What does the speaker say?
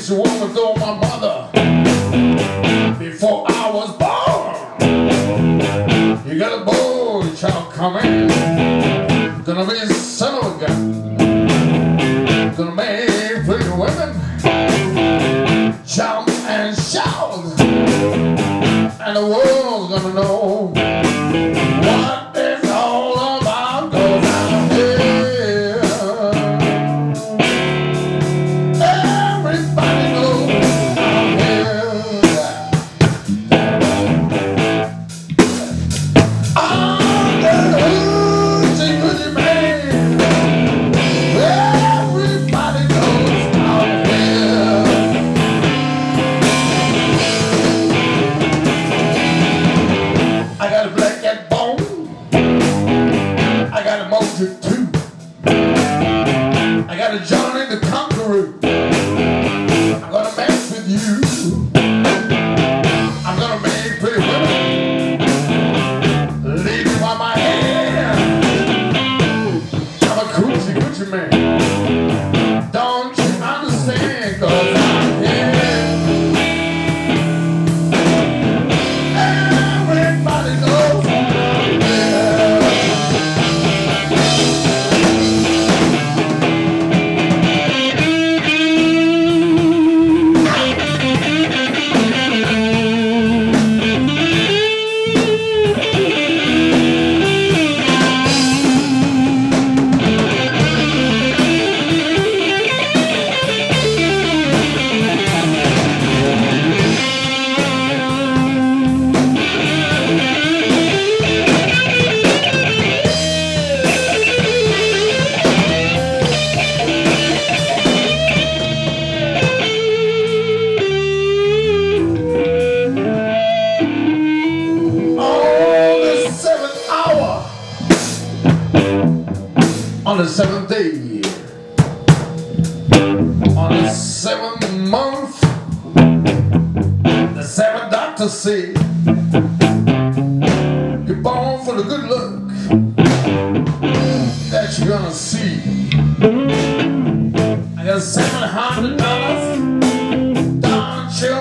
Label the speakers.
Speaker 1: used to walk with my mother before I was born. You got a boy child coming, gonna be a son of a gun, gonna make pretty women jump and shout, and the world's gonna know what it's all about. Goes down here, everybody knows I'm here. I'm the Hoochie Coochie Man. Everybody knows I'm here. I got a black cat bone, I got a Mostar too, I got a Johnny the Conqueror. I'm gonna mess with you, I'm gonna make pretty women leave you by my hand. I'm a Hoochie Coochie Man, don't you understand? 'Cause I'm here. Everybody knows I'm here. On the 7th day, on the 7th month, the 7th doctor said, you're born for the good luck that you're gonna see. I got $700, don't you